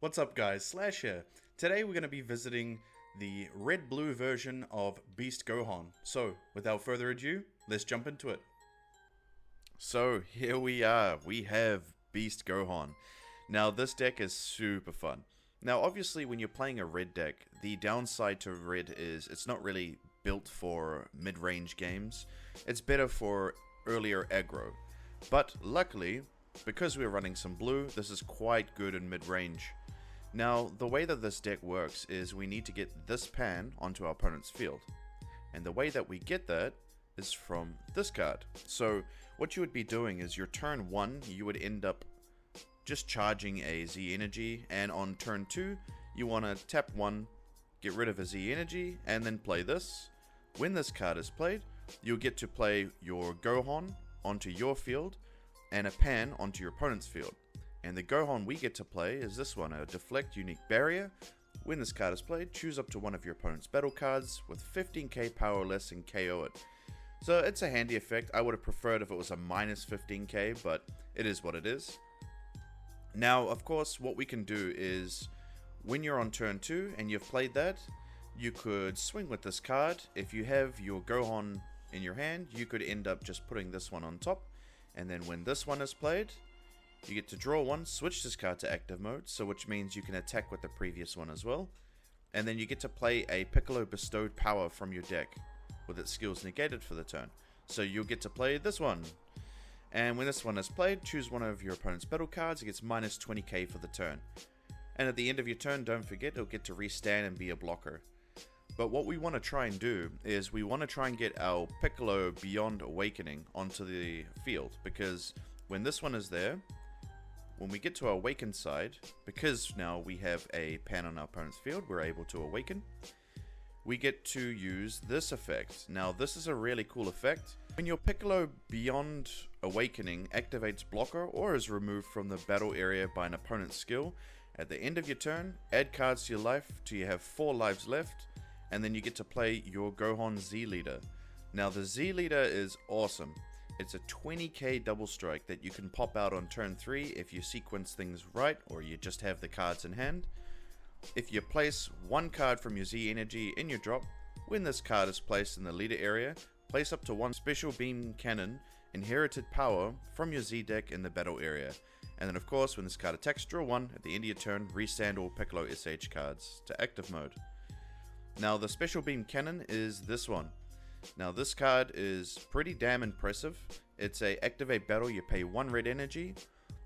What's up guys, Slash here. Today we're going to be visiting the red-blue version of Beast Gohan. So, without further ado, let's jump into it. So, here we are. We have Beast Gohan. Now, this deck is super fun. Now, obviously, when you're playing a red deck, the downside to red is it's not really built for mid-range games. It's better for earlier aggro. But, luckily, because we're running some blue, this is quite good in mid-range. Now, the way that this deck works is we need to get this pan onto our opponent's field. And the way that we get that is from this card. So, what you would be doing is your turn 1, you would end up just charging a Z energy, and on turn 2, you want to tap 1, get rid of a Z energy, and then play this. When this card is played, you'll get to play your Gohan onto your field, and a pan onto your opponent's field. And the Gohan we get to play is this one, a Deflect Unique Barrier. When this card is played, choose up to one of your opponent's battle cards with 15k power or less and KO it. So it's a handy effect. I would have preferred if it was a minus 15k, but it is what it is. Now, of course, what we can do is, when you're on turn 2 and you've played that, you could swing with this card. If you have your Gohan in your hand, you could end up just putting this one on top. And then when this one is played, you get to draw one, switch this card to active mode, so which means you can attack with the previous one as well. And then you get to play a Piccolo bestowed power from your deck, with its skills negated for the turn. So you'll get to play this one. And when this one is played, choose one of your opponent's battle cards, it gets minus 20k for the turn. And at the end of your turn, don't forget, it'll get to restand and be a blocker. But what we want to try and do is we want to try and get our Piccolo Beyond Awakening onto the field, because when this one is there, when we get to our awakened side, because now we have a pan on our opponent's field, we're able to awaken. We get to use this effect. Now this is a really cool effect. When your Piccolo Beyond Awakening activates blocker or is removed from the battle area by an opponent's skill, at the end of your turn, add cards to your life till you have 4 lives left, and then you get to play your Gohan Z Leader. Now the Z Leader is awesome. It's a 20k double strike that you can pop out on turn 3 if you sequence things right or you just have the cards in hand. If you place one card from your Z energy in your drop, when this card is placed in the leader area, place up to one special beam cannon inherited power from your Z deck in the battle area. And then of course when this card attacks, draw one. At the end of your turn, restand all Piccolo SH cards to active mode. Now the special beam cannon is this one. Now this card is pretty damn impressive. It's a activate battle, you pay 1 red energy,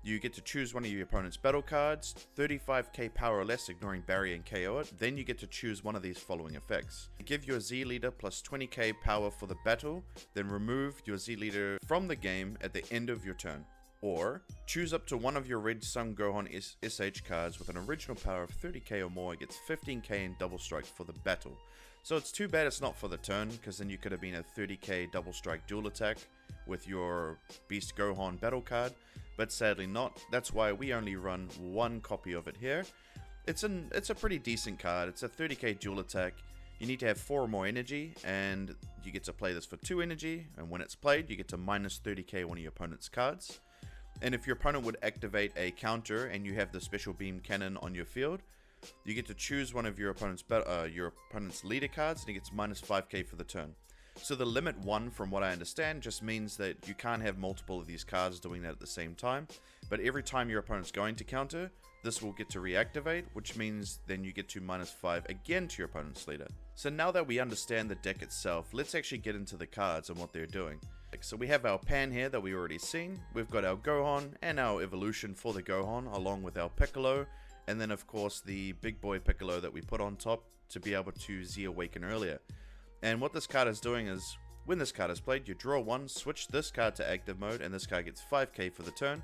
you get to choose one of your opponent's battle cards, 35k power or less ignoring barrier and KO it, then you get to choose one of these following effects. Give your Z Leader plus 20k power for the battle, then remove your Z Leader from the game at the end of your turn. Or, choose up to one of your Red Sun Gohan SH cards with an original power of 30k or more, it gets 15k in double strike for the battle. So it's too bad it's not for the turn, because then you could have been a 30k double strike dual attack with your Beast Gohan battle card, but sadly not. That's why we only run one copy of it here. It's a pretty decent card. It's a 30k dual attack. You need to have 4 or more energy, and you get to play this for 2 energy, and when it's played, you get to minus 30k one of your opponent's cards. And if your opponent would activate a counter and you have the special beam cannon on your field, you get to choose one of your opponent's leader cards, and it gets minus 5k for the turn. So the limit 1, from what I understand, just means that you can't have multiple of these cards doing that at the same time. But every time your opponent's going to counter, this will get to reactivate, which means then you get to minus 5 again to your opponent's leader. So now that we understand the deck itself, let's actually get into the cards and what they're doing. So we have our pan here that we already seen. We've got our Gohan and our evolution for the Gohan, along with our Piccolo, and then of course the big boy Piccolo that we put on top to be able to Z awaken earlier. And what this card is doing is, when this card is played, you draw one, switch this card to active mode, and this card gets 5k for the turn.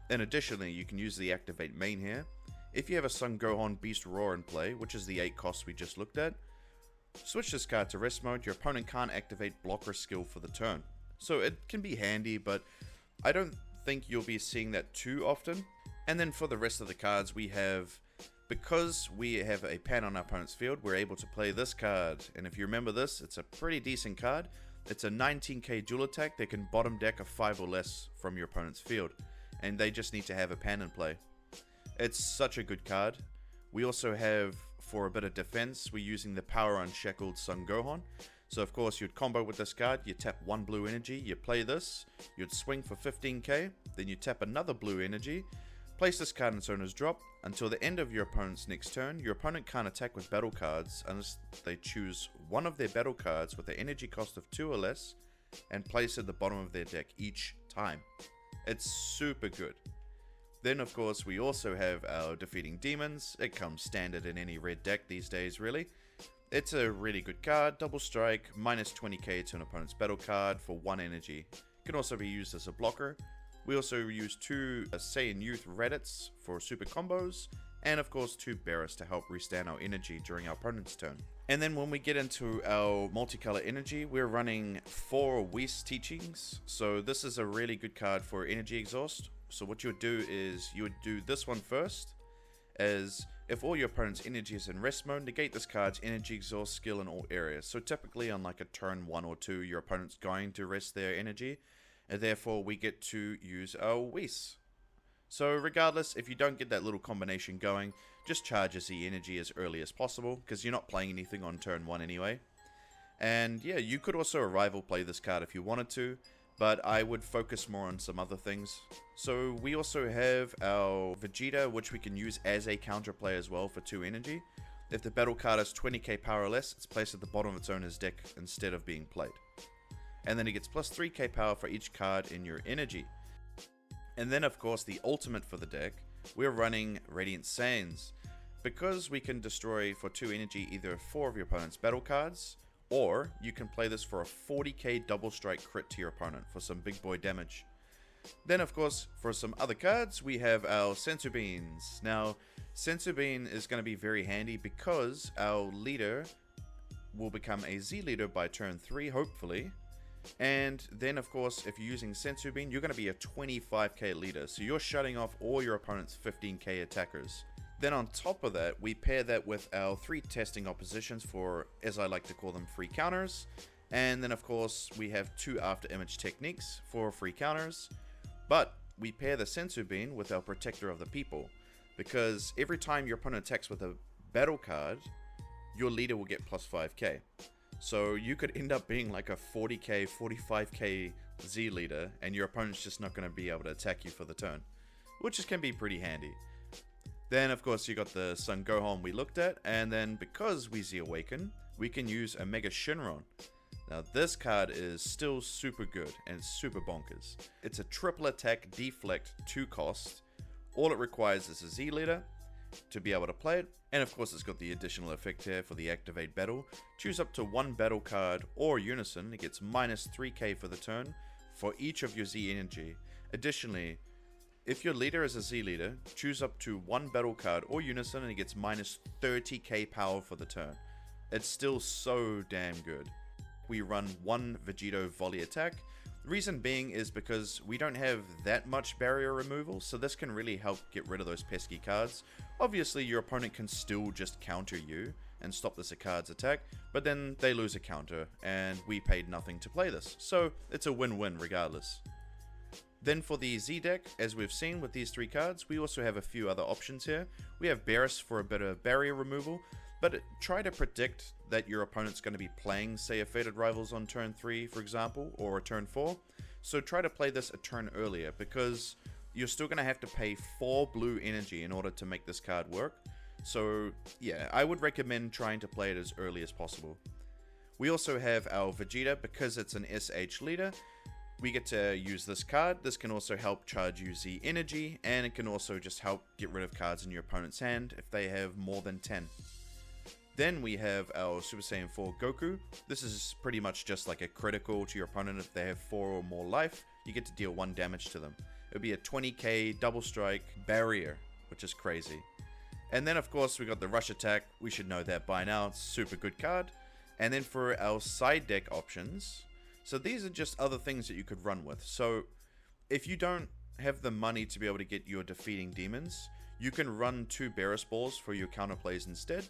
And additionally, you can use the activate main here. If you have a Son Gohan Beast Roar in play, which is the 8 costs we just looked at, switch this card to rest mode, your opponent can't activate blocker skill for the turn. So it can be handy, but I don't think you'll be seeing that too often. And then for the rest of the cards, we have, because we have a pan on our opponent's field, we're able to play this card. And if you remember this, it's a pretty decent card. It's a 19k dual attack that can bottom deck a 5 or less from your opponent's field. And they just need to have a pan in play. It's such a good card. We also have, for a bit of defense, we're using the Power Unshackled Son Gohan. So of course you'd combo with this card, you tap 1 blue energy, you play this, you'd swing for 15k, then you tap another blue energy, place this card in its owner's drop. Until the end of your opponent's next turn, your opponent can't attack with battle cards unless they choose one of their battle cards with an energy cost of 2 or less and place it at the bottom of their deck each time. It's super good. Then of course we also have our Defeating Demons. It comes standard in any red deck these days really. It's a really good card, double strike, minus 20k to an opponent's battle card for 1 energy. It can also be used as a blocker. We also use 2 Saiyan Youth Reddits for super combos, and of course 2 Beerus to help restand our energy during our opponent's turn. And then when we get into our multicolor energy, we're running 4 Whis Teachings. So this is a really good card for energy exhaust. So what you would do is you would do this one first, as if all your opponent's energy is in rest mode, negate this card's energy exhaust skill in all areas. So typically on like a turn 1 or 2, your opponent's going to rest their energy, and therefore we get to use our Whis. So regardless, if you don't get that little combination going, just charge as the energy as early as possible, because you're not playing anything on turn 1 anyway. And yeah, you could also rival play this card if you wanted to, but I would focus more on some other things. So we also have our Vegeta, which we can use as a counterplay as well for 2 energy. If the battle card has 20k power or less, it's placed at the bottom of its owner's deck instead of being played. And then it gets plus 3k power for each card in your energy. And then of course the ultimate for the deck, we're running Radiant Saiyans. Because we can destroy for 2 energy either 4 of your opponent's battle cards, or you can play this for a 40k double strike crit to your opponent for some big boy damage. Then of course, for some other cards, we have our Senzu Beans. Now, Senzu Bean is going to be very handy because our leader will become a Z Leader by turn 3, hopefully. And then of course, if you're using Senzu Bean, you're going to be a 25k leader. So you're shutting off all your opponent's 15k attackers. Then on top of that, we pair that with our 3 testing oppositions for, as I like to call them, free counters. And then of course, we have 2 after image techniques for free counters. But we pair the Senzu Bean with our Protector of the People, because every time your opponent attacks with a battle card, your leader will get plus 5k. So you could end up being like a 40k, 45k Z leader, and your opponent's just not going to be able to attack you for the turn, which can be pretty handy. Then of course you got the Son Gohan we looked at, and then because we Z Awaken, we can use a Mega Shenron. Now this card is still super good and super bonkers. It's a triple attack deflect 2 cost. All it requires is a Z leader to be able to play it, and of course it's got the additional effect here for the activate battle. Choose up to 1 battle card or unison, it gets minus 3k for the turn for each of your Z energy. Additionally, if your leader is a Z leader, choose up to 1 battle card or unison and it gets minus 30k power for the turn. It's still so damn good. We run 1 Vegito volley attack. The reason being is because we don't have that much barrier removal, so this can really help get rid of those pesky cards. Obviously your opponent can still just counter you and stop this card's attack, but then they lose a counter and we paid nothing to play this, so it's a win-win regardless. Then for the Z deck, as we've seen with these 3 cards, we also have a few other options here. We have Beerus for a bit of barrier removal, but try to predict that your opponent's going to be playing, say, a Fated Rivals on turn 3, for example, or a turn 4. So try to play this a turn earlier, because you're still going to have to pay 4 blue energy in order to make this card work. So yeah, I would recommend trying to play it as early as possible. We also have our Vegeta, because it's an SH leader. We get to use this card. This can also help charge you Z energy, and it can also just help get rid of cards in your opponent's hand if they have more than 10. Then we have our Super Saiyan 4 Goku. This is pretty much just like a critical to your opponent. If they have 4 or more life, you get to deal 1 damage to them. It would be a 20k double strike barrier, which is crazy. And then of course we got the Rush Attack. We should know that by now. It's a super good card. And then for our side deck options, so these are just other things that you could run with. So if you don't have the money to be able to get your Defeating Demons, you can run 2 Beerus Balls for your counterplays instead.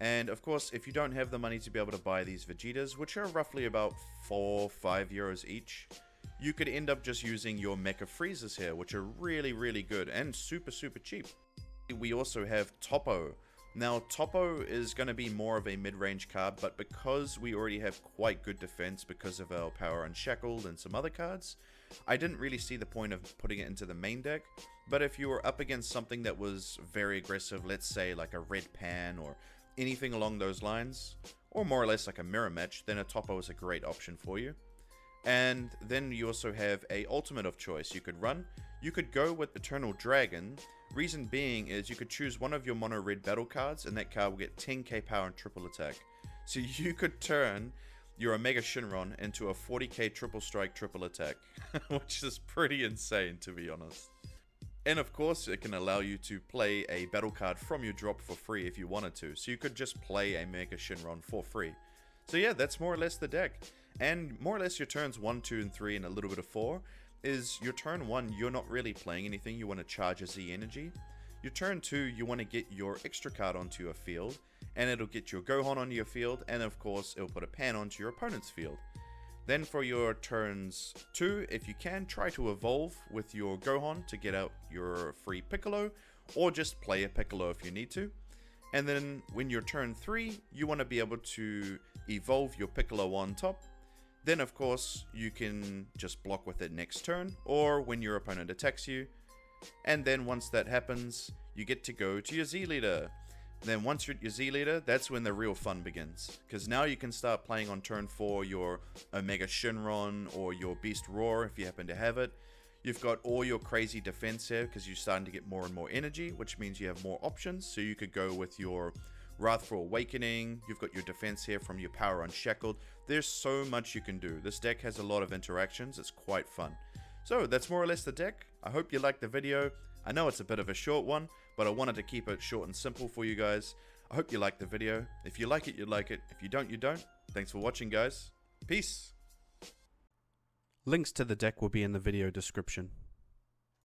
And of course, if you don't have the money to be able to buy these Vegetas, which are roughly about 4-5 euros each, you could end up just using your Mecha Freezers here, which are really, really good and super, super cheap. we also have Topo. Now, Topo is going to be more of a mid-range card, but because we already have quite good defense because of our Power Unshackled and some other cards, I didn't really see the point of putting it into the main deck. But if you were up against something that was very aggressive, let's say like a Red Pan or anything along those lines, or more or less like a mirror match, then a Topo is a great option for you. And then you also have a ultimate of choice you could run. You could go with Eternal Dragon. Reason being is you could choose one of your mono red battle cards, and that card will get 10k power and triple attack. So you could turn your Omega Shinron into a 40k triple strike triple attack, which is pretty insane, to be honest. And of course, it can allow you to play a battle card from your drop for free if you wanted to. So you could just play a Mega Shinron for free. So yeah, that's more or less the deck. And more or less your turns 1, 2, and 3, and a little bit of 4 is your turn 1, you're not really playing anything, you want to charge a Z energy. Your turn 2, you want to get your extra card onto your field, and it'll get your Gohan onto your field, and of course, it'll put a pan onto your opponent's field. Then for your turns 2, if you can, try to evolve with your Gohan to get out your free Piccolo, or just play a Piccolo if you need to. And then when your turn 3, you want to be able to evolve your Piccolo on top. Then of course, you can just block with it next turn, or when your opponent attacks you. And then once that happens, you get to go to your Z Leader. Then once you're at your Z Leader, that's when the real fun begins. Because now you can start playing on turn 4 your Omega Shinron or your Beast Roar if you happen to have it. You've got all your crazy defense here because you're starting to get more and more energy, which means you have more options. So you could go with your Wrathful Awakening, you've got your defense here from your Power Unshackled. There's so much you can do. This deck has a lot of interactions, it's quite fun. So that's more or less the deck. I hope you liked the video. I know it's a bit of a short one, but I wanted to keep it short and simple for you guys. I hope you liked the video. If you like it, you like it. If you don't, you don't. Thanks for watching, guys. Peace. Links to the deck will be in the video description.